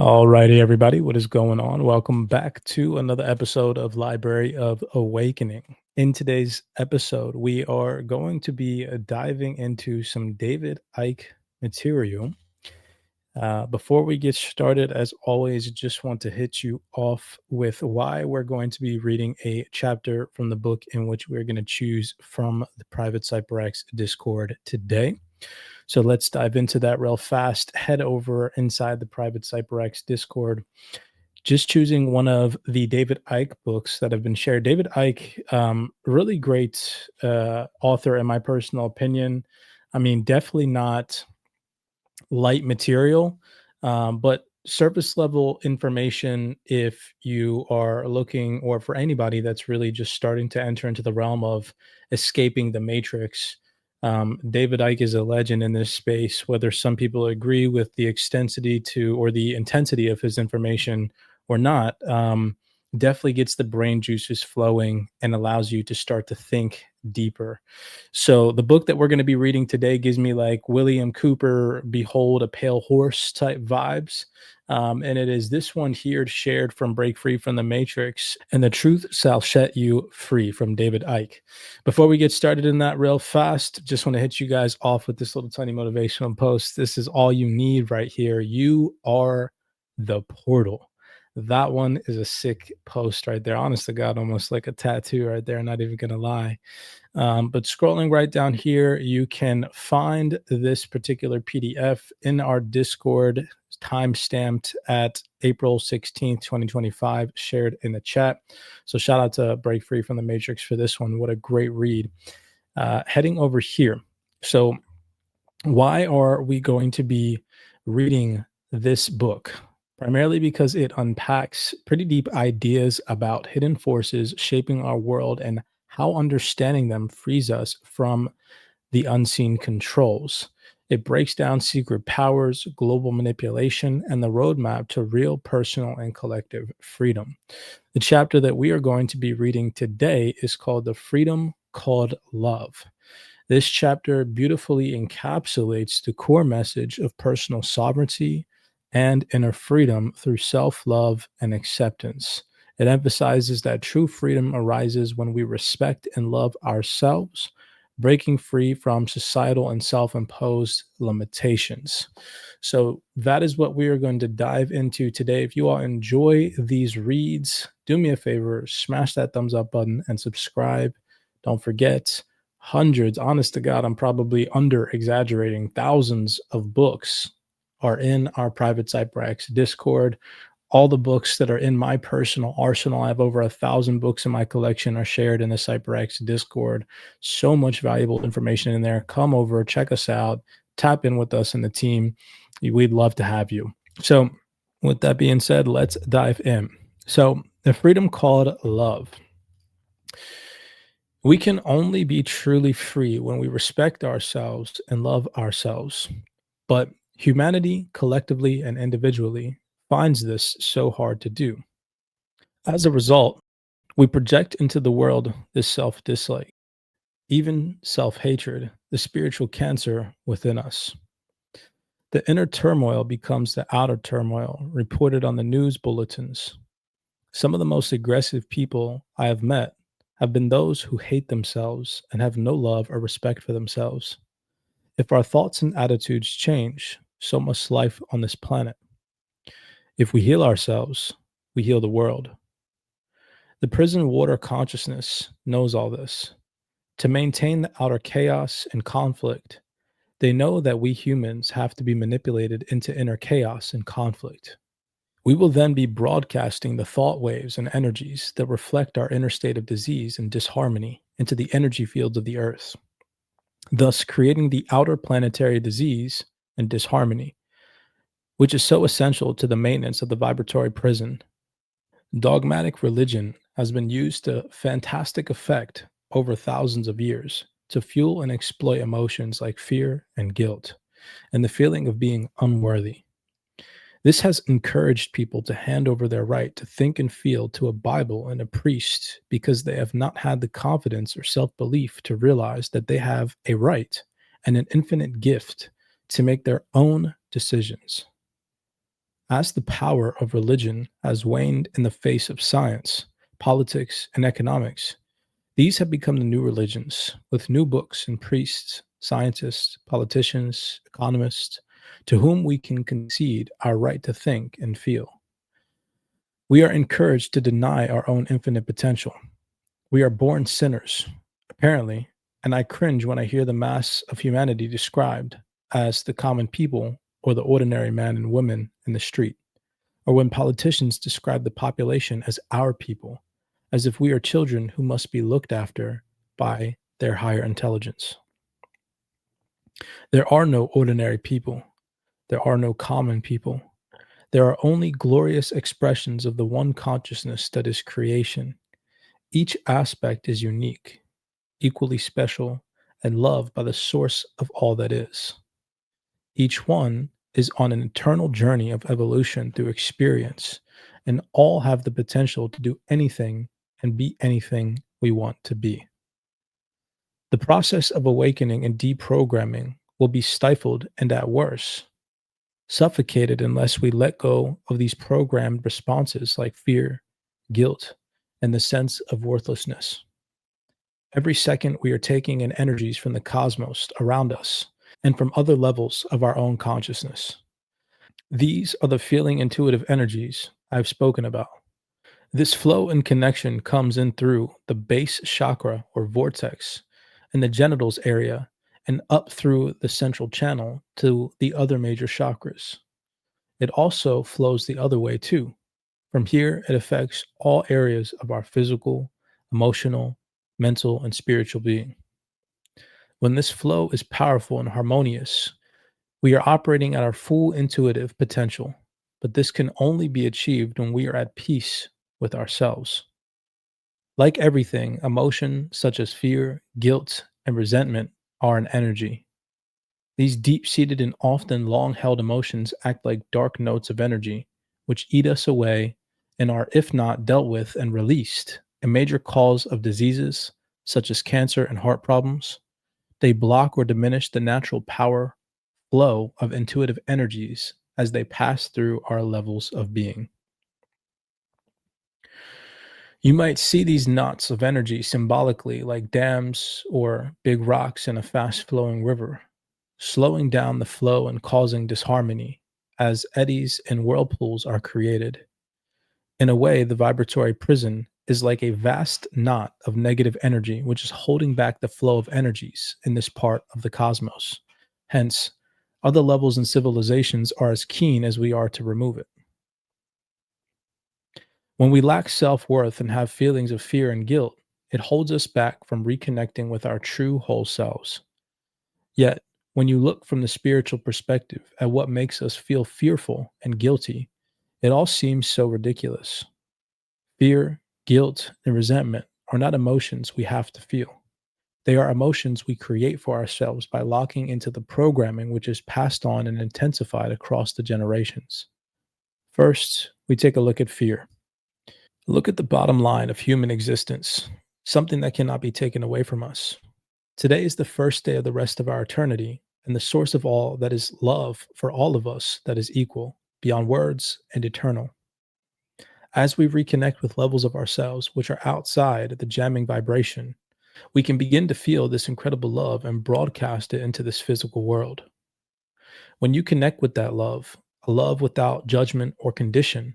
Alrighty, everybody, what is going on? Welcome back to another episode of Library of Awakening. In today's episode, we are going to be diving into some David Icke material. Before we get started, as always, just want to hit you off with why we're going to be reading a chapter from the book in which we're going to choose from the Private CyberX Discord today. So let's dive into that real fast. Head over inside the Private CyberX Discord. Just choosing one of the David Icke books that have been shared. David Icke, really great author, in my personal opinion. I mean, definitely not light material, but surface level information if you are looking, or for anybody that's really just starting to enter into the realm of escaping the matrix. David Icke is a legend in this space, whether some people agree with the extensity to or the intensity of his information or not. Definitely gets the brain juices flowing and allows you to start to think deeper. So the book that we're going to be reading today gives me like William Cooper, Behold a Pale Horse type vibes. And it is this one here, shared from Break Free from the Matrix, and the Truth Shall Set You Free, from David Icke. Before we get started in that real fast, just want to hit you guys off with this little tiny motivational post. This is all you need right here. You are the portal. That one is a sick post right there. Honest to God, almost like a tattoo right there. Not even going to lie. But scrolling right down here, you can find this particular PDF in our Discord, time stamped at April 16th, 2025, shared in the chat. So shout out to Break Free from the Matrix for this one. What a great read. Heading over here. So why are we going to be reading this book? Primarily because it unpacks pretty deep ideas about hidden forces shaping our world and how understanding them frees us from the unseen controls. It breaks down secret powers, global manipulation, and the roadmap to real personal and collective freedom. The chapter that we are going to be reading today is called The Freedom Called Love. This chapter beautifully encapsulates the core message of personal sovereignty and inner freedom through self love and acceptance. It emphasizes that true freedom arises when we respect and love ourselves, breaking free from societal and self imposed limitations. So, that is what we are going to dive into today. If you all enjoy these reads, do me a favor, smash that thumbs up button and subscribe. Don't forget, hundreds, honest to God, I'm probably under exaggerating, thousands of books are in our Private CyberX Discord. All the books that are in my personal arsenal, I have over 1,000 books in my collection, are shared in the CyberX Discord. So much valuable information in there. Come over, check us out, tap in with us and the team. We'd love to have you. So, with that being said, let's dive in. So, the freedom called love. We can only be truly free when we respect ourselves and love ourselves. But humanity, collectively and individually, finds this so hard to do. As a result, we project into the world this self dislike, even self hatred, the spiritual cancer within us. The inner turmoil becomes the outer turmoil reported on the news bulletins. Some of the most aggressive people I have met have been those who hate themselves and have no love or respect for themselves. If our thoughts and attitudes change, so must life on this planet. If we heal ourselves, we heal the world. The prison water consciousness knows all this. To maintain the outer chaos and conflict, they know that we humans have to be manipulated into inner chaos and conflict. We will then be broadcasting the thought waves and energies that reflect our inner state of disease and disharmony into the energy fields of the earth, thus creating the outer planetary disease and disharmony, which is so essential to the maintenance of the vibratory prison. Dogmatic religion has been used to fantastic effect over thousands of years to fuel and exploit emotions like fear and guilt, and the feeling of being unworthy. This has encouraged people to hand over their right to think and feel to a Bible and a priest because they have not had the confidence or self belief to realize that they have a right and an infinite gift to make their own decisions. As the power of religion has waned in the face of science, politics, and economics, these have become the new religions, with new books and priests, scientists, politicians, economists, to whom we can concede our right to think and feel. We are encouraged to deny our own infinite potential. We are born sinners, apparently, and I cringe when I hear the mass of humanity described as the common people or the ordinary man and woman in the street, or when politicians describe the population as our people, as if we are children who must be looked after by their higher intelligence. There are no ordinary people. There are no common people. There are only glorious expressions of the one consciousness that is creation. Each aspect is unique, equally special, and loved by the source of all that is. Each one is on an eternal journey of evolution through experience, and all have the potential to do anything and be anything we want to be. The process of awakening and deprogramming will be stifled and, at worst, suffocated unless we let go of these programmed responses like fear, guilt, and the sense of worthlessness. Every second, we are taking in energies from the cosmos around us and from other levels of our own consciousness. These are the feeling intuitive energies I've spoken about. This flow and connection comes in through the base chakra or vortex in the genitals area and up through the central channel to the other major chakras. It also flows the other way too. From here, it affects all areas of our physical, emotional, mental, and spiritual being. When this flow is powerful and harmonious, we are operating at our full intuitive potential, but this can only be achieved when we are at peace with ourselves. Like everything, emotion such as fear, guilt, and resentment are an energy. These deep seated and often long held emotions act like dark notes of energy, which eat us away and are, if not dealt with and released, a major cause of diseases such as cancer and heart problems. They block or diminish the natural power flow of intuitive energies as they pass through our levels of being. You might see these knots of energy symbolically like dams or big rocks in a fast flowing river, slowing down the flow and causing disharmony as eddies and whirlpools are created. In a way, the vibratory prison is like a vast knot of negative energy which is holding back the flow of energies in this part of the cosmos. Hence, other levels and civilizations are as keen as we are to remove it. When we lack self worth and have feelings of fear and guilt, it holds us back from reconnecting with our true whole selves. Yet, when you look from the spiritual perspective at what makes us feel fearful and guilty, it all seems so ridiculous. Fear, guilt, and resentment are not emotions we have to feel. They are emotions we create for ourselves by locking into the programming which is passed on and intensified across the generations. First, we take a look at fear. Look at the bottom line of human existence, something that cannot be taken away from us. Today is the first day of the rest of our eternity, and the source of all that is love for all of us that is equal, beyond words, and eternal. As we reconnect with levels of ourselves which are outside the jamming vibration, we can begin to feel this incredible love and broadcast it into this physical world. When you connect with that love, a love without judgment or condition,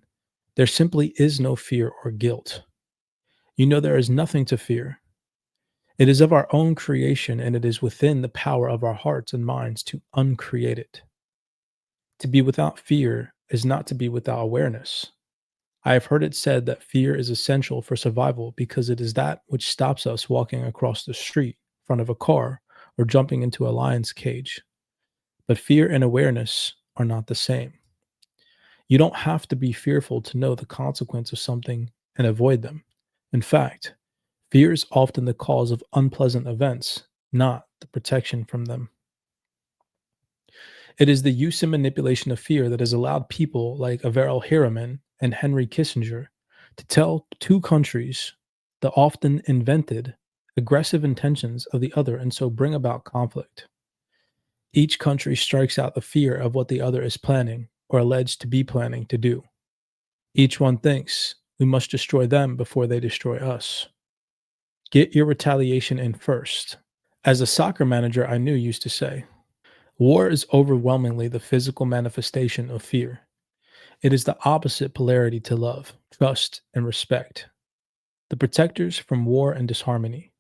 there simply is no fear or guilt. You know there is nothing to fear. It is of our own creation, and it is within the power of our hearts and minds to uncreate it. To be without fear is not to be without awareness. I have heard it said that fear is essential for survival because it is that which stops us walking across the street in front of a car or jumping into a lion's cage. But fear and awareness are not the same. You don't have to be fearful to know the consequence of something and avoid them. In fact, fear is often the cause of unpleasant events, not the protection from them. It is the use and manipulation of fear that has allowed people like Averell Harriman and Henry Kissinger to tell two countries the often invented, aggressive intentions of the other and so bring about conflict. Each country strikes out the fear of what the other is planning, or alleged to be planning to do. Each one thinks we must destroy them before they destroy us. Get your retaliation in first. As a soccer manager I knew used to say, war is overwhelmingly the physical manifestation of fear. It is the opposite polarity to love, trust, and respect, the protectors from war and disharmony.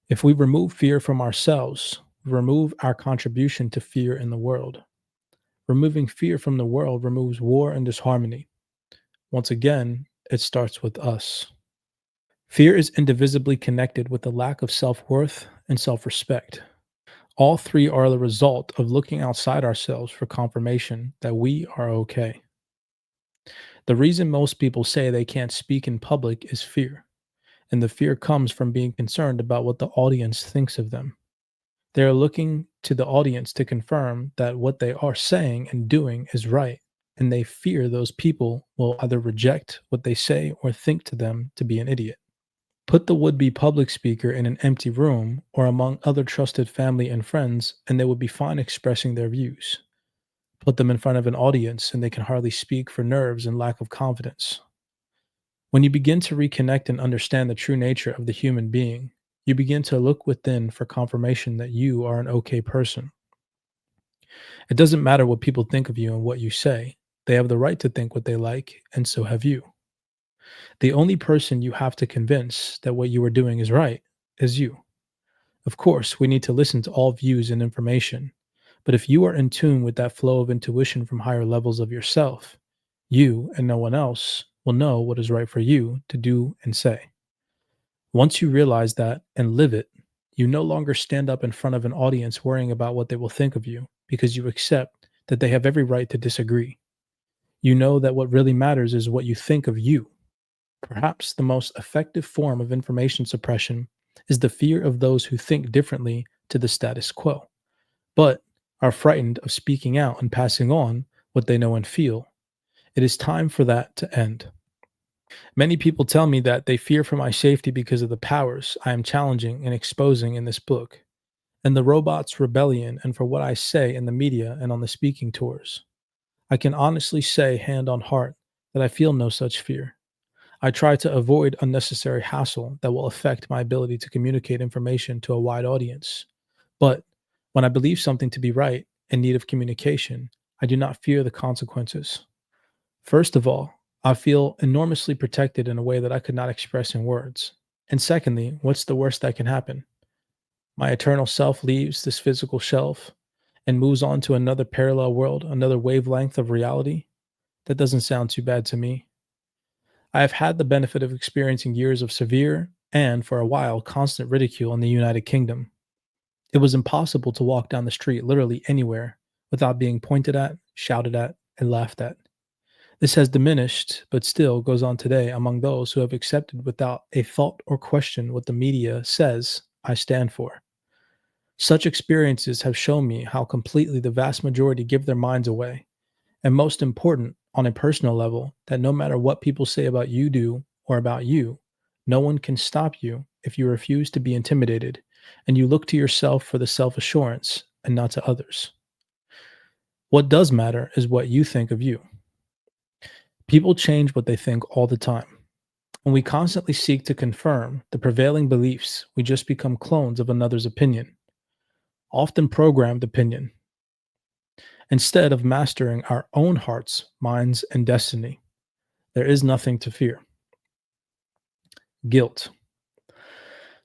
If we remove fear from ourselves, we remove our contribution to fear in the world. Removing fear from the world removes war and disharmony. Once again, it starts with us. Fear is indivisibly connected with the lack of self worth and self respect. All three are the result of looking outside ourselves for confirmation that we are okay. The reason most people say they can't speak in public is fear, and the fear comes from being concerned about what the audience thinks of them. They are looking to the audience to confirm that what they are saying and doing is right, and they fear those people will either reject what they say or think to them to be an idiot. Put the would be public speaker in an empty room or among other trusted family and friends, and they would be fine expressing their views. Put them in front of an audience, and they can hardly speak for nerves and lack of confidence. When you begin to reconnect and understand the true nature of the human being, you begin to look within for confirmation that you are an okay person. It doesn't matter what people think of you and what you say, they have the right to think what they like, and so have you. The only person you have to convince that what you are doing is right is you. Of course, we need to listen to all views and information, but if you are in tune with that flow of intuition from higher levels of yourself, you and no one else will know what is right for you to do and say. Once you realize that and live it, you no longer stand up in front of an audience worrying about what they will think of you because you accept that they have every right to disagree. You know that what really matters is what you think of you. Perhaps the most effective form of information suppression is the fear of those who think differently to the status quo, but are frightened of speaking out and passing on what they know and feel. It is time for that to end. Many people tell me that they fear for my safety because of the powers I am challenging and exposing in this book, and the robot's rebellion, and for what I say in the media and on the speaking tours. I can honestly say, hand on heart, that I feel no such fear. I try to avoid unnecessary hassle that will affect my ability to communicate information to a wide audience. But when I believe something to be right in need of communication, I do not fear the consequences. First of all, I feel enormously protected in a way that I could not express in words. And secondly, what's the worst that can happen? My eternal self leaves this physical shelf and moves on to another parallel world, another wavelength of reality? That doesn't sound too bad to me. I have had the benefit of experiencing years of severe and, for a while, constant ridicule in the United Kingdom. It was impossible to walk down the street literally anywhere without being pointed at, shouted at, and laughed at. This has diminished, but still goes on today among those who have accepted without a thought or question what the media says I stand for. Such experiences have shown me how completely the vast majority give their minds away, and most important, on a personal level, that no matter what people say about you do or about you, no one can stop you if you refuse to be intimidated and you look to yourself for the self assurance and not to others. What does matter is what you think of you. People change what they think all the time. When we constantly seek to confirm the prevailing beliefs, we just become clones of another's opinion, often programmed opinion, instead of mastering our own hearts, minds, and destiny. There is nothing to fear. Guilt.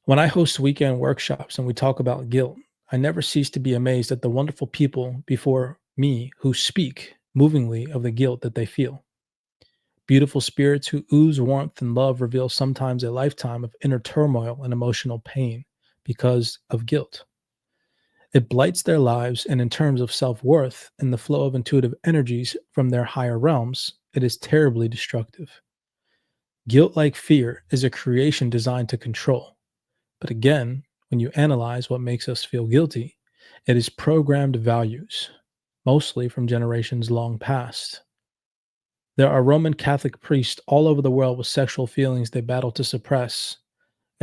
When I host weekend workshops and we talk about guilt, I never cease to be amazed at the wonderful people before me who speak movingly of the guilt that they feel. Beautiful spirits who ooze warmth and love reveal sometimes a lifetime of inner turmoil and emotional pain because of guilt. It blights their lives, and in terms of self worth and the flow of intuitive energies from their higher realms, it is terribly destructive. Guilt, like fear, is a creation designed to control. But again, when you analyze what makes us feel guilty, it is programmed values, mostly from generations long past. There are Roman Catholic priests all over the world with sexual feelings they battle to suppress,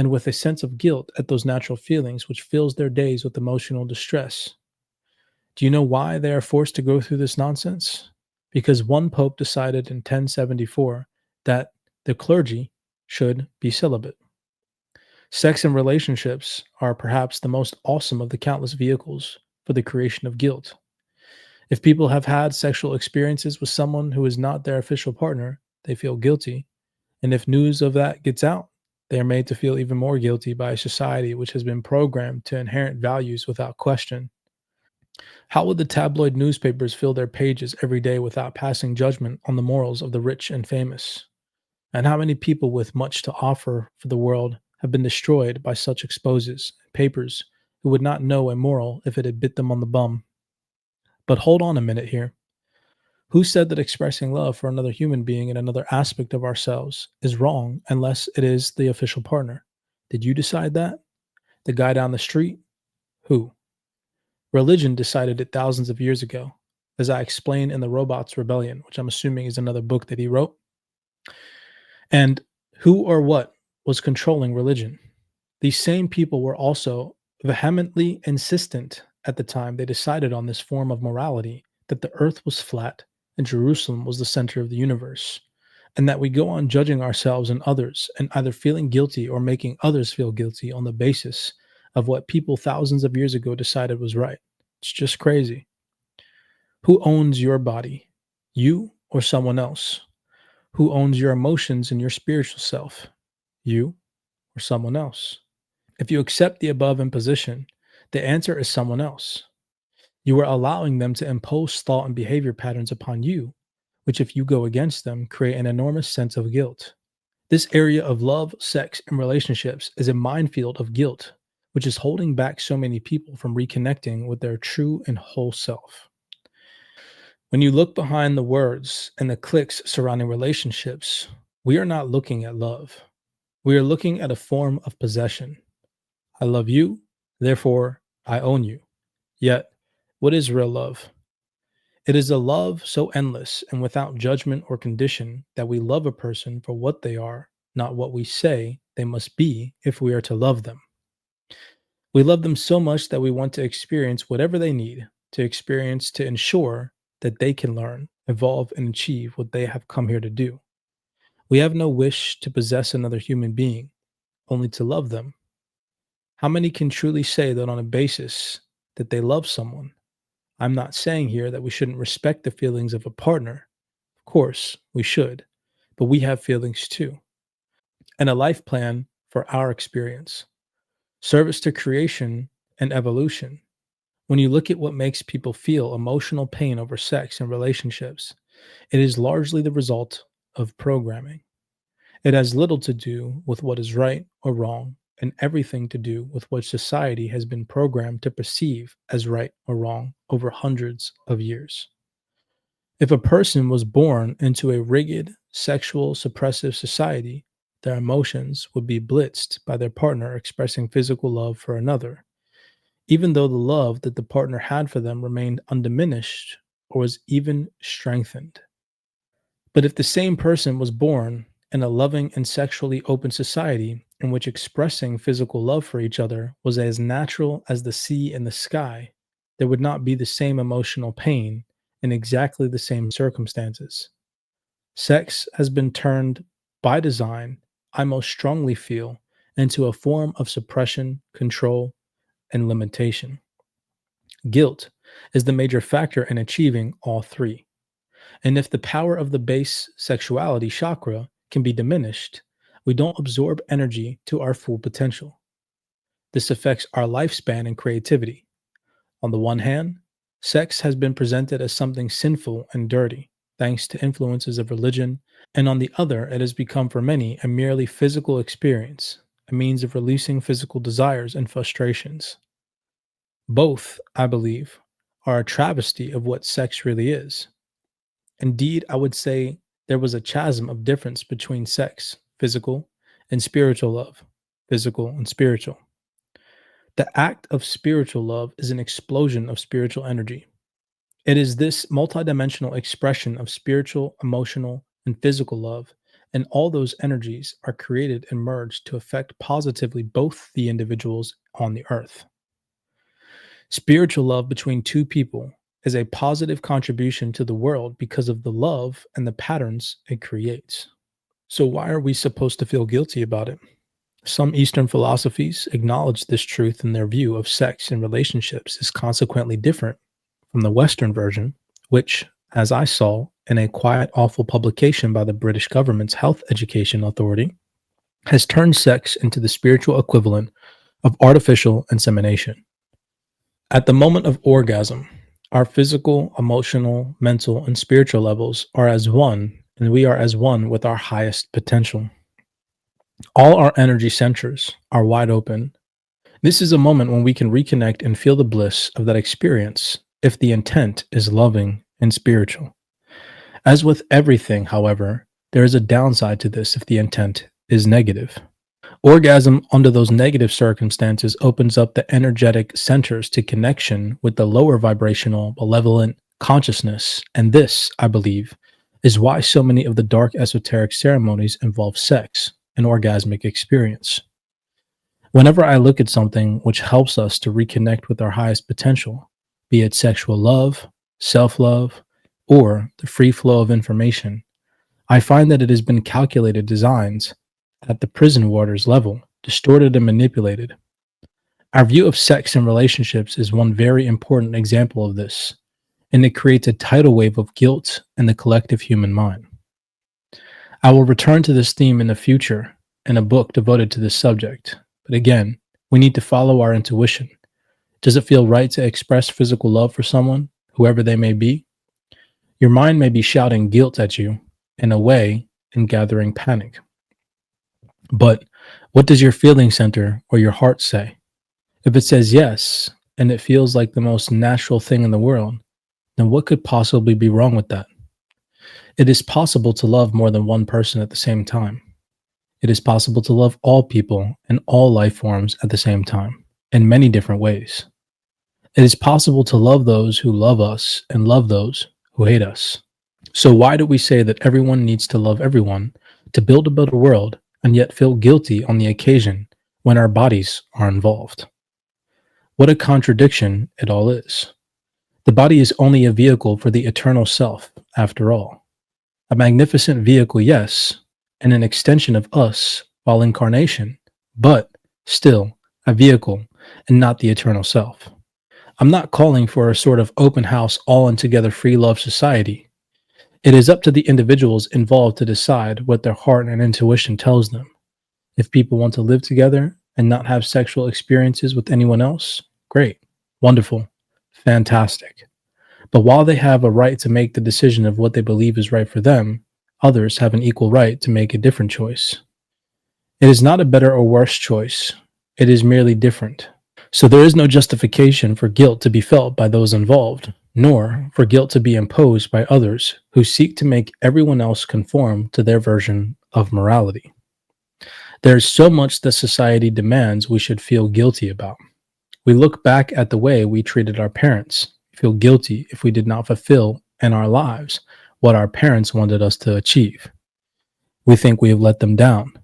and with a sense of guilt at those natural feelings, which fills their days with emotional distress. Do you know why they are forced to go through this nonsense? because one pope decided in 1074 that the clergy should be celibate. Sex and relationships are perhaps the most awesome of the countless vehicles for the creation of guilt. If people have had sexual experiences with someone who is not their official partner, they feel guilty. And if news of that gets out, they are made to feel even more guilty by a society which has been programmed to inherent values without question. How would the tabloid newspapers fill their pages every day without passing judgment on the morals of the rich and famous? And how many people with much to offer for the world have been destroyed by such exposes and papers who would not know a moral if it had bit them on the bum? But hold on a minute here. Who said that expressing love for another human being in another aspect of ourselves is wrong unless it is the official partner? Did you decide that? The guy down the street? Who? Religion decided it thousands of years ago, as I explain in The Robot's Rebellion, which I'm assuming is another book that he wrote. And who or what was controlling religion? These same people were also vehemently insistent at the time they decided on this form of morality that the earth was flat and Jerusalem was the center of the universe, and that we go on judging ourselves and others and either feeling guilty or making others feel guilty on the basis of what people thousands of years ago decided was right. It's just crazy. Who owns your body? You or someone else? Who owns your emotions and your spiritual self? You or someone else? If you accept the above imposition, the answer is someone else. You are allowing them to impose thought and behavior patterns upon you, which, if you go against them, create an enormous sense of guilt. This area of love, sex, and relationships is a minefield of guilt, which is holding back so many people from reconnecting with their true and whole self. When you look behind the words and the clicks surrounding relationships, we are not looking at love. We are looking at a form of possession. I love you, therefore I own you. Yet, what is real love? It is a love so endless and without judgment or condition that we love a person for what they are, not what we say they must be if we are to love them. We love them so much that we want to experience whatever they need to experience to ensure that they can learn, evolve, and achieve what they have come here to do. We have no wish to possess another human being, only to love them. How many can truly say that on a basis that they love someone? I'm not saying here that we shouldn't respect the feelings of a partner. Of course, we should, but we have feelings too, and a life plan for our experience, service to creation and evolution. When you look at what makes people feel emotional pain over sex and relationships, it is largely the result of programming. It has little to do with what is right or wrong, and everything to do with what society has been programmed to perceive as right or wrong over hundreds of years. If a person was born into a rigid, sexual, suppressive society, their emotions would be blitzed by their partner expressing physical love for another, even though the love that the partner had for them remained undiminished or was even strengthened. But if the same person was born in a loving and sexually open society in which expressing physical love for each other was as natural as the sea and the sky, there would not be the same emotional pain in exactly the same circumstances. Sex has been turned by design, I most strongly feel, into a form of suppression, control, and limitation. Guilt is the major factor in achieving all three. And if the power of the base sexuality chakra can be diminished, we don't absorb energy to our full potential. This affects our lifespan and creativity. On the one hand, sex has been presented as something sinful and dirty, thanks to influences of religion, and on the other, it has become for many a merely physical experience, a means of releasing physical desires and frustrations. Both, I believe, are a travesty of what sex really is. Indeed, I would say there was a chasm of difference between sex, physical, and spiritual love, physical and spiritual. The act of spiritual love is an explosion of spiritual energy. It is this multidimensional expression of spiritual, emotional, and physical love, and all those energies are created and merged to affect positively both the individuals on the earth. Spiritual love between two people is a positive contribution to the world because of the love and the patterns it creates. So, why are we supposed to feel guilty about it? Some Eastern philosophies acknowledge this truth in their view of sex and relationships is consequently different from the Western version, which, as I saw in a quiet, awful publication by the British government's Health Education Authority, has turned sex into the spiritual equivalent of artificial insemination. At the moment of orgasm, our physical, emotional, mental, and spiritual levels are as one, and we are as one with our highest potential. All our energy centers are wide open. This is a moment when we can reconnect and feel the bliss of that experience if the intent is loving and spiritual. As with everything, however, there is a downside to this if the intent is negative. Orgasm under those negative circumstances opens up the energetic centers to connection with the lower vibrational, malevolent consciousness. And this, I believe, is why so many of the dark esoteric ceremonies involve sex, an orgasmic experience. Whenever I look at something which helps us to reconnect with our highest potential, be it sexual love, self love, or the free flow of information, I find that it has been calculated designs at the prison warder's level, distorted and manipulated. Our view of sex and relationships is one very important example of this, and it creates a tidal wave of guilt in the collective human mind. I will return to this theme in the future in a book devoted to this subject, but again, we need to follow our intuition. Does it feel right to express physical love for someone, whoever they may be? Your mind may be shouting guilt at you, in a way, and gathering panic. But what does your feeling center or your heart say? If it says yes, and it feels like the most natural thing in the world, then what could possibly be wrong with that? It is possible to love more than one person at the same time. It is possible to love all people and all life forms at the same time, in many different ways. It is possible to love those who love us and love those who hate us. So, why do we say that everyone needs to love everyone to build a better world and yet feel guilty on the occasion when our bodies are involved? What a contradiction it all is. The body is only a vehicle for the eternal self, after all. A magnificent vehicle, yes, and an extension of us while incarnation, but still a vehicle and not the eternal self. I'm not calling for a sort of open house, all and together free love society. It is up to the individuals involved to decide what their heart and intuition tells them. If people want to live together and not have sexual experiences with anyone else, great, wonderful, fantastic. But while they have a right to make the decision of what they believe is right for them, others have an equal right to make a different choice. It is not a better or worse choice, it is merely different. So there is no justification for guilt to be felt by those involved, nor for guilt to be imposed by others who seek to make everyone else conform to their version of morality. There is so much that society demands we should feel guilty about. We look back at the way we treated our parents, feel guilty if we did not fulfill in our lives what our parents wanted us to achieve. We think we have let them down.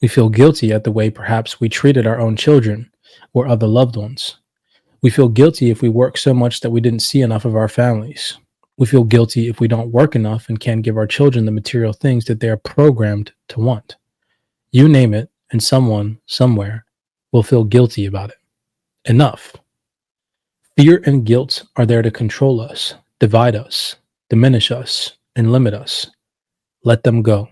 We feel guilty at the way perhaps we treated our own children or other loved ones. We feel guilty if we work so much that we didn't see enough of our families. We feel guilty if we don't work enough and can't give our children the material things that they are programmed to want. You name it, and someone, somewhere, will feel guilty about it. Enough. Fear and guilt are there to control us, divide us, diminish us, and limit us. Let them go.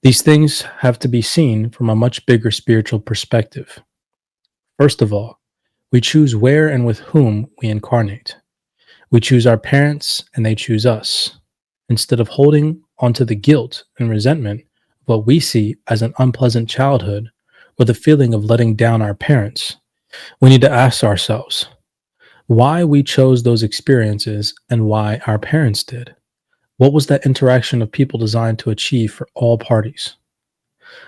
These things have to be seen from a much bigger spiritual perspective. First of all, we choose where and with whom we incarnate. We choose our parents and they choose us. Instead of holding onto the guilt and resentment of what we see as an unpleasant childhood or the feeling of letting down our parents, we need to ask ourselves why we chose those experiences and why our parents did. What was that interaction of people designed to achieve for all parties?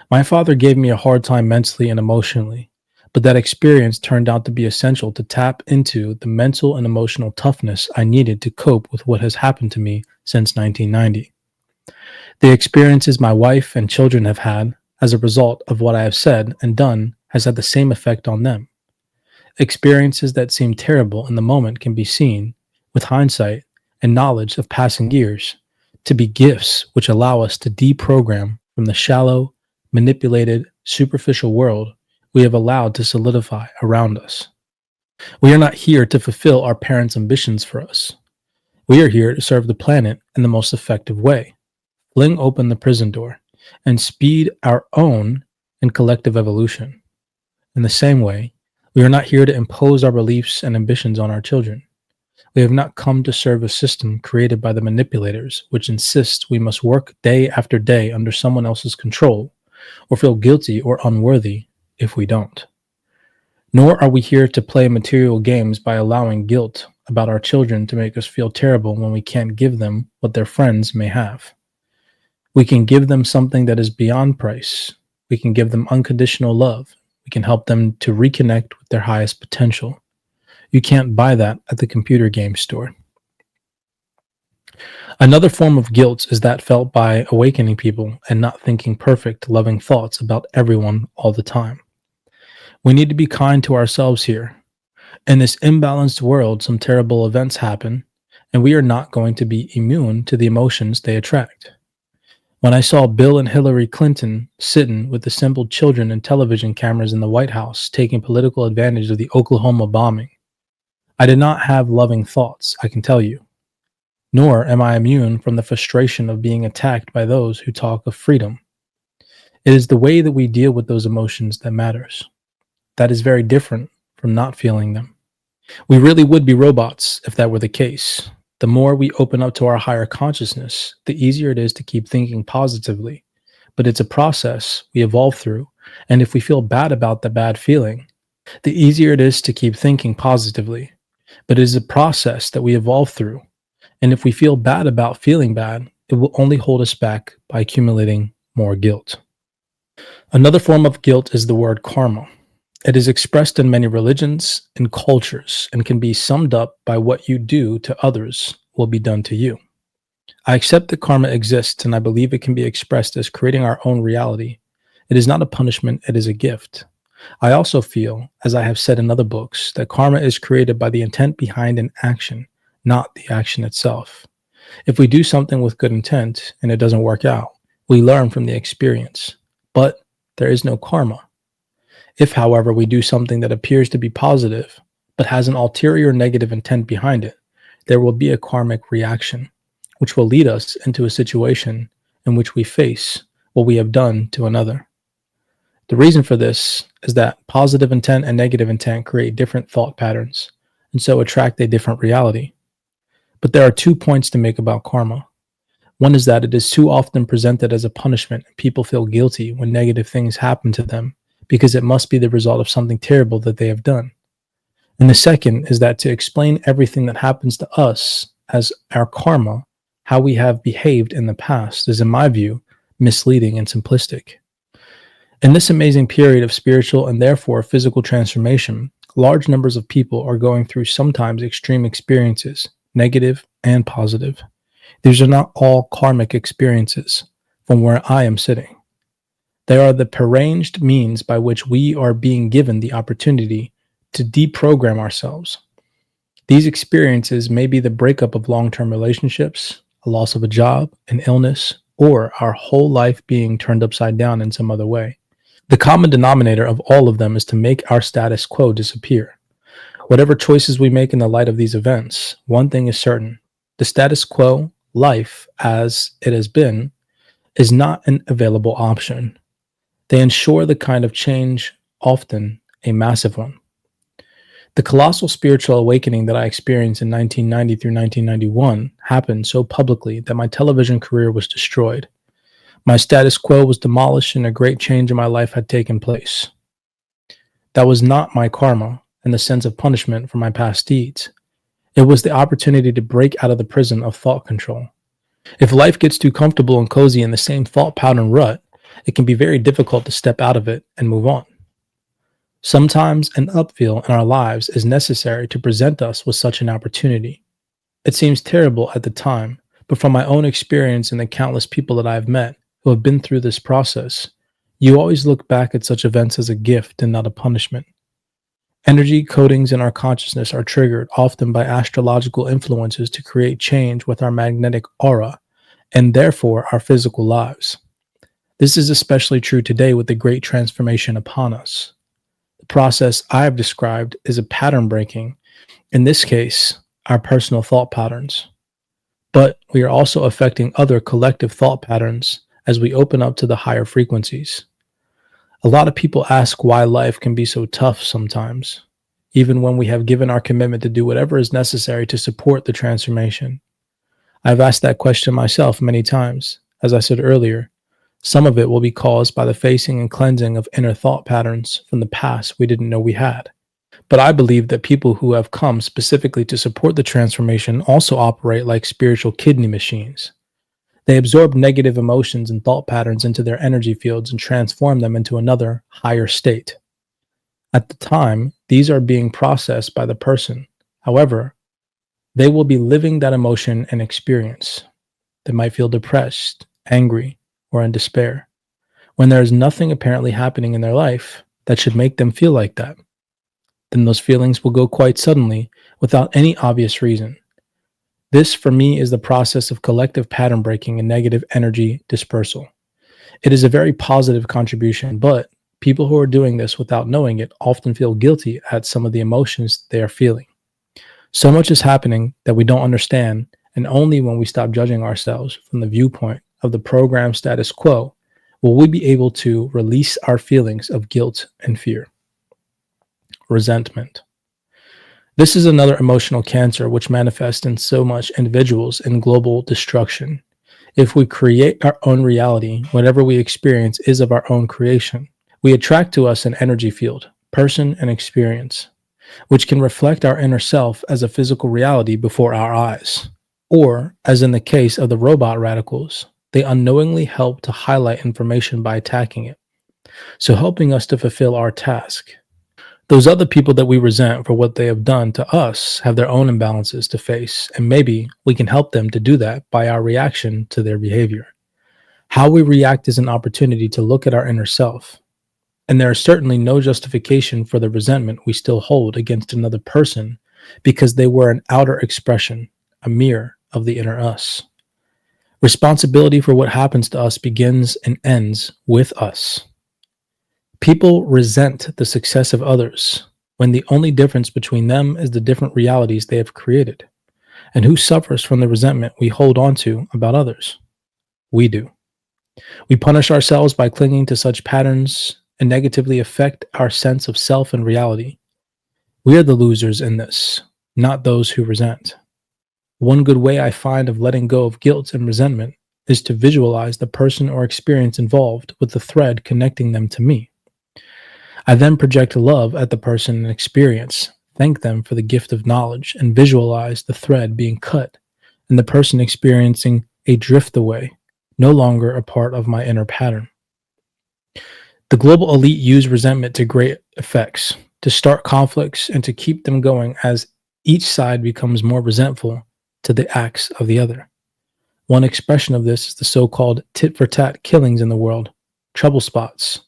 My father gave me a hard time mentally and emotionally, but that experience turned out to be essential to tap into the mental and emotional toughness I needed to cope with what has happened to me since 1990. The experiences my wife and children have had as a result of what I have said and done has had the same effect on them. Experiences that seem terrible in the moment can be seen, with hindsight and knowledge of passing years, to be gifts which allow us to deprogram from the shallow, manipulated, superficial world we have allowed to solidify around us. We are not here to fulfill our parents' ambitions for us. We are here to serve the planet in the most effective way, fling open the prison door, and speed our own and collective evolution. In the same way, we are not here to impose our beliefs and ambitions on our children. We have not come to serve a system created by the manipulators, which insists we must work day after day under someone else's control, or feel guilty or unworthy if we don't. Nor are we here to play material games by allowing guilt about our children to make us feel terrible when we can't give them what their friends may have. We can give them something that is beyond price. We can give them unconditional love. We can help them to reconnect with their highest potential. You can't buy that at the computer game store. Another form of guilt is that felt by awakening people and not thinking perfect, loving thoughts about everyone all the time. We need to be kind to ourselves here. In this imbalanced world, some terrible events happen, and we are not going to be immune to the emotions they attract. When I saw Bill and Hillary Clinton sitting with assembled children and television cameras in the White House taking political advantage of the Oklahoma bombing, I did not have loving thoughts, I can tell you. Nor am I immune from the frustration of being attacked by those who talk of freedom. It is the way that we deal with those emotions that matters. That is very different from not feeling them. We really would be robots if that were the case. The more we open up to our higher consciousness, the easier it is to keep thinking positively. But it's a process we evolve through, and if we feel bad about the bad feeling, the easier it is to keep thinking positively. But it is a process that we evolve through, and if we feel bad about feeling bad, it will only hold us back by accumulating more guilt. Another form of guilt is the word karma. It is expressed in many religions and cultures and can be summed up by what you do to others will be done to you. I accept that karma exists and I believe it can be expressed as creating our own reality. It is not a punishment, it is a gift. I also feel, as I have said in other books, that karma is created by the intent behind an action, not the action itself. If we do something with good intent and it doesn't work out, we learn from the experience. But there is no karma. If, however, we do something that appears to be positive, but has an ulterior negative intent behind it, there will be a karmic reaction, which will lead us into a situation in which we face what we have done to another. The reason for this is that positive intent and negative intent create different thought patterns, and so attract a different reality. But there are 2 points to make about karma. One is that it is too often presented as a punishment, and people feel guilty when negative things happen to them, because it must be the result of something terrible that they have done. And the second is that to explain everything that happens to us as our karma, how we have behaved in the past, is, in my view, misleading and simplistic. In this amazing period of spiritual and therefore physical transformation, large numbers of people are going through sometimes extreme experiences, negative and positive. These are not all karmic experiences from where I am sitting. They are the prearranged means by which we are being given the opportunity to deprogram ourselves. These experiences may be the breakup of long-term relationships, a loss of a job, an illness, or our whole life being turned upside down in some other way. The common denominator of all of them is to make our status quo disappear. Whatever choices we make in the light of these events, one thing is certain. The status quo, life as it has been, is not an available option. They ensure the kind of change, often a massive one. The colossal spiritual awakening that I experienced in 1990 through 1991 happened so publicly that my television career was destroyed. My status quo was demolished and a great change in my life had taken place. That was not my karma in the sense of punishment for my past deeds. It was the opportunity to break out of the prison of thought control. If life gets too comfortable and cozy in the same thought pattern rut, it can be very difficult to step out of it and move on. Sometimes an upheaval in our lives is necessary to present us with such an opportunity. It seems terrible at the time, but from my own experience and the countless people that I have met who have been through this process, you always look back at such events as a gift and not a punishment. Energy codings in our consciousness are triggered often by astrological influences to create change with our magnetic aura and therefore our physical lives. This is especially true today with the great transformation upon us. The process I have described is a pattern breaking, in this case, our personal thought patterns. But we are also affecting other collective thought patterns as we open up to the higher frequencies. A lot of people ask why life can be so tough sometimes, even when we have given our commitment to do whatever is necessary to support the transformation. I've asked that question myself many times. As I said earlier, some of it will be caused by the facing and cleansing of inner thought patterns from the past we didn't know we had. But I believe that people who have come specifically to support the transformation also operate like spiritual kidney machines. They absorb negative emotions and thought patterns into their energy fields and transform them into another, higher state. At the time, these are being processed by the person. However, they will be living that emotion and experience. They might feel depressed, angry, or in despair, when there is nothing apparently happening in their life that should make them feel like that. Then those feelings will go quite suddenly without any obvious reason. This, for me, is the process of collective pattern breaking and negative energy dispersal. It is a very positive contribution, but people who are doing this without knowing it often feel guilty at some of the emotions they are feeling. So much is happening that we don't understand, and only when we stop judging ourselves from the viewpoint of the program status quo will we be able to release our feelings of guilt and fear. Resentment. This is another emotional cancer which manifests in so much individuals in global destruction. If we create our own reality, whatever we experience is of our own creation. We attract to us an energy field, person, and experience, which can reflect our inner self as a physical reality before our eyes. Or, as in the case of the robot radicals, they unknowingly help to highlight information by attacking it, so helping us to fulfill our task. Those other people that we resent for what they have done to us have their own imbalances to face, and maybe we can help them to do that by our reaction to their behavior. How we react is an opportunity to look at our inner self, and there is certainly no justification for the resentment we still hold against another person because they were an outer expression, a mirror of the inner us. Responsibility for what happens to us begins and ends with us. People resent the success of others when the only difference between them is the different realities they have created. And who suffers from the resentment we hold on to about others? We do. We punish ourselves by clinging to such patterns and negatively affect our sense of self and reality. We are the losers in this, not those who resent. One good way I find of letting go of guilt and resentment is to visualize the person or experience involved with the thread connecting them to me. I then project love at the person and experience, thank them for the gift of knowledge, and visualize the thread being cut and the person experiencing a drift away, no longer a part of my inner pattern. The global elite use resentment to great effects, to start conflicts and to keep them going as each side becomes more resentful to the acts of the other. One expression of this is the so called tit for tat killings in the world, trouble spots.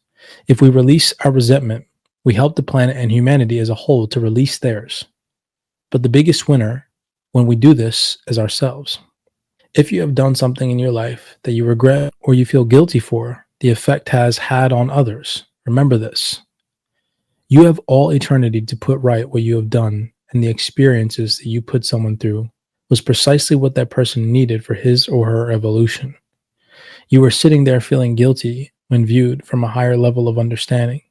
If we release our resentment, we help the planet and humanity as a whole to release theirs. But the biggest winner when we do this is ourselves. If you have done something in your life that you regret or you feel guilty for, the effect has had on others. Remember this. You have all eternity to put right what you have done, and the experiences that you put someone through was precisely what that person needed for his or her evolution. You were sitting there feeling guilty when viewed from a higher level of understanding.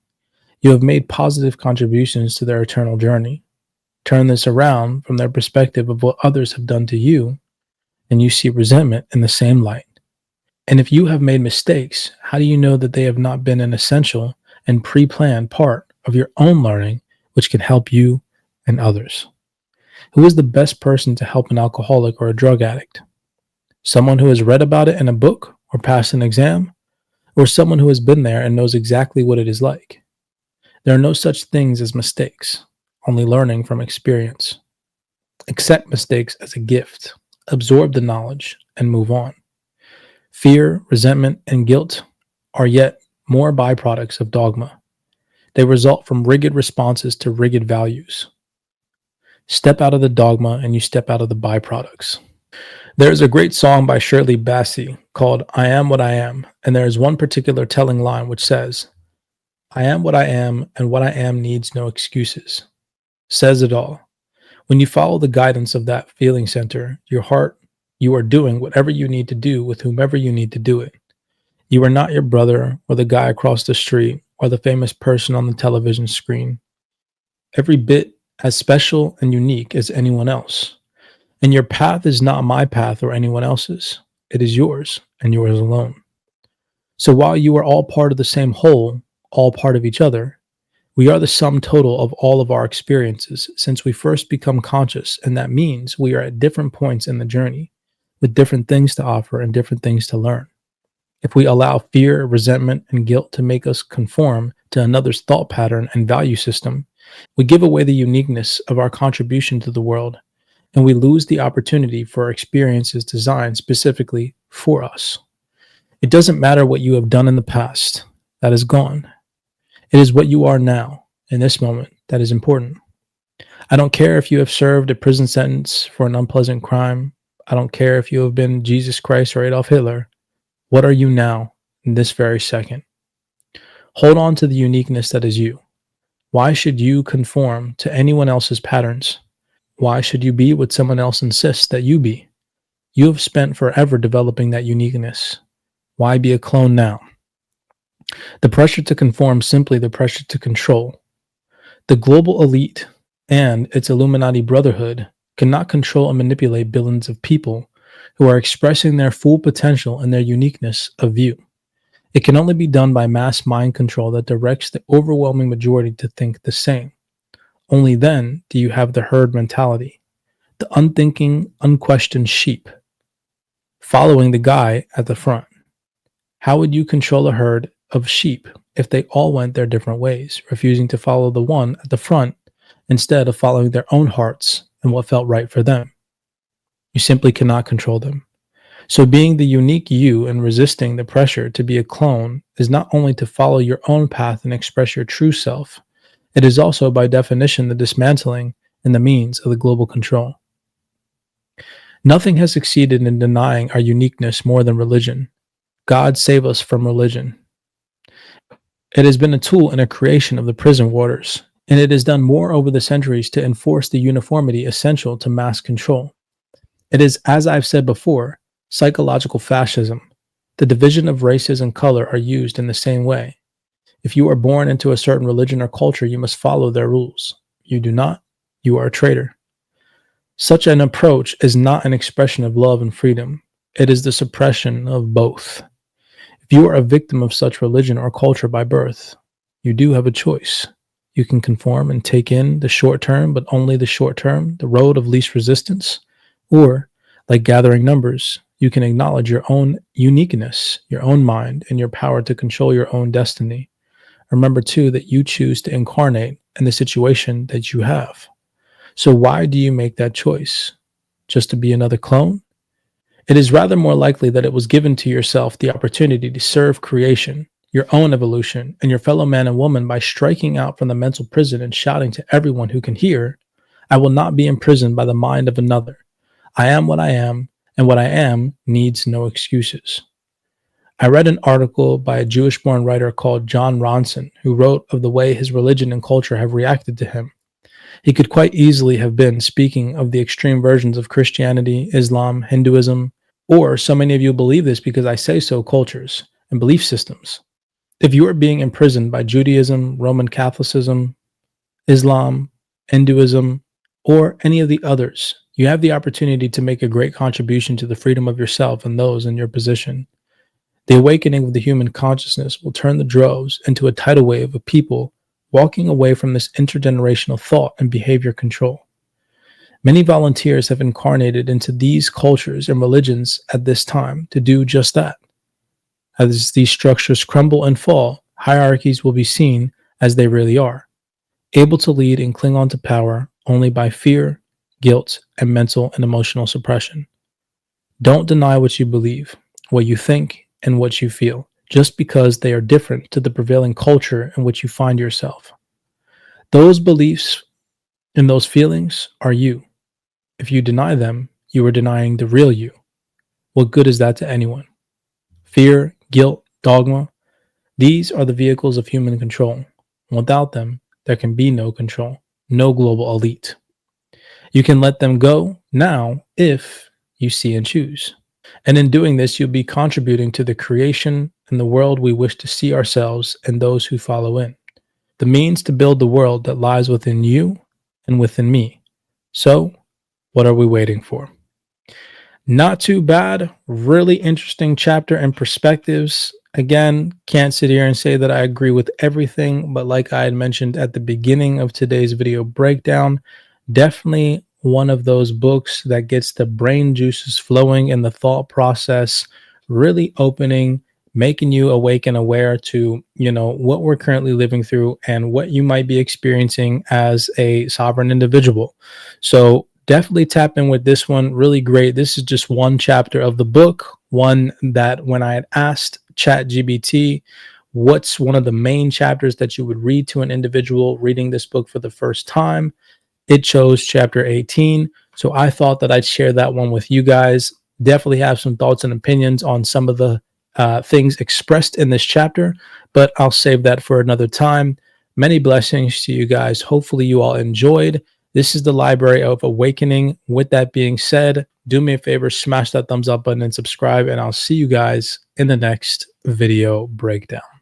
You have made positive contributions to their eternal journey. Turn this around from their perspective of what others have done to you, and you see resentment in the same light. And if you have made mistakes, how do you know that they have not been an essential and pre planned part of your own learning, which can help you and others? Who is the best person to help an alcoholic or a drug addict? Someone who has read about it in a book or passed an exam, or someone who has been there and knows exactly what it is like? There are no such things as mistakes, only learning from experience. Accept mistakes as a gift, absorb the knowledge, and move on. Fear, resentment, and guilt are yet more byproducts of dogma. They result from rigid responses to rigid values. Step out of the dogma and you step out of the byproducts. There's a great song by Shirley Bassey called I Am What I Am, and there is one particular telling line which says, I am what I am, and what I am needs no excuses. Says it all. When you follow the guidance of that feeling center, your heart, you are doing whatever you need to do with whomever you need to do it. You are not your brother or the guy across the street or the famous person on the television screen. Every bit as special and unique as anyone else. And your path is not my path or anyone else's. It is yours and yours alone. So while you are all part of the same whole, all part of each other, we are the sum total of all of our experiences since we first become conscious, and that means we are at different points in the journey with different things to offer and different things to learn. If we allow fear, resentment, and guilt to make us conform to another's thought pattern and value system, we give away the uniqueness of our contribution to the world, and we lose the opportunity for experiences designed specifically for us. It doesn't matter what you have done in the past, that is gone. It is what you are now, in this moment, that is important. I don't care if you have served a prison sentence for an unpleasant crime. I don't care if you have been Jesus Christ or Adolf Hitler. What are you now, in this very second? Hold on to the uniqueness that is you. Why should you conform to anyone else's patterns? Why should you be what someone else insists that you be? You have spent forever developing that uniqueness. Why be a clone now? The pressure to conform simply the pressure to control. The global elite and its Illuminati brotherhood cannot control and manipulate billions of people who are expressing their full potential and their uniqueness of view. It can only be done by mass mind control that directs the overwhelming majority to think the same. Only then do you have the herd mentality, the unthinking, unquestioned sheep, following the guy at the front. How would you control a herd of sheep if they all went their different ways, refusing to follow the one at the front instead of following their own hearts and what felt right for them? You simply cannot control them. So being the unique you and resisting the pressure to be a clone is not only to follow your own path and express your true self, it is also by definition the dismantling and the means of the global control. Nothing has succeeded in denying our uniqueness more than religion. God save us from religion. It has been a tool in a creation of the prison warders, and it has done more over the centuries to enforce the uniformity essential to mass control. It is, as I've said before, psychological fascism. The division of races and color are used in the same way. If you are born into a certain religion or culture, you must follow their rules. You do not, you are a traitor. Such an approach is not an expression of love and freedom. It is the suppression of both. If you are a victim of such religion or culture by birth, you do have a choice. You can conform and take in the short term, but only the short term, the road of least resistance, or, like gathering numbers, you can acknowledge your own uniqueness, your own mind, and your power to control your own destiny. Remember, too, that you choose to incarnate in the situation that you have. So why do you make that choice? Just to be another clone? It is rather more likely that it was given to yourself the opportunity to serve creation, your own evolution, and your fellow man and woman by striking out from the mental prison and shouting to everyone who can hear, I will not be imprisoned by the mind of another. I am what I am, and what I am needs no excuses. I read an article by a Jewish-born writer called John Ronson, who wrote of the way his religion and culture have reacted to him. He could quite easily have been speaking of the extreme versions of Christianity, Islam, Hinduism, or so many of you believe this because I say so cultures and belief systems. If you are being imprisoned by Judaism, Roman Catholicism, Islam, Hinduism, or any of the others, you have the opportunity to make a great contribution to the freedom of yourself and those in your position. The awakening of the human consciousness will turn the droves into a tidal wave of people walking away from this intergenerational thought and behavior control. Many volunteers have incarnated into these cultures and religions at this time to do just that. As these structures crumble and fall, hierarchies will be seen as they really are, able to lead and cling on to power only by fear, guilt, and mental and emotional suppression. Don't deny what you believe, what you think, and what you feel. just because they are different to the prevailing culture in which you find yourself. Those beliefs and those feelings are you. If you deny them, you are denying the real you. What good is that to anyone? Fear, guilt, dogma, these are the vehicles of human control. Without them, there can be no control, no global elite. You can let them go now if you see and choose. And in doing this, you'll be contributing to the creation and the world we wish to see ourselves and those who follow in. The means to build the world that lies within you and within me. So, what are we waiting for? Not too bad. Really interesting chapter and perspectives. Again, can't sit here and say that I agree with everything, but like I had mentioned at the beginning of today's video breakdown, definitely one of those books that gets the brain juices flowing in the thought process, really opening, making you awake and aware to, what we're currently living through and what you might be experiencing as a sovereign individual. So definitely tap in with this one. Really great. This is just one chapter of the book, one that when I had asked ChatGPT, what's one of the main chapters that you would read to an individual reading this book for the first time, it chose chapter 18. So I thought that I'd share that one with you guys. Definitely have some thoughts and opinions on some of the things expressed in this chapter, but I'll save that for another time. Many blessings to you guys. Hopefully, you all enjoyed. This is the Library of Awakening. With that being said, do me a favor, smash that thumbs up button and subscribe, and I'll see you guys in the next video breakdown.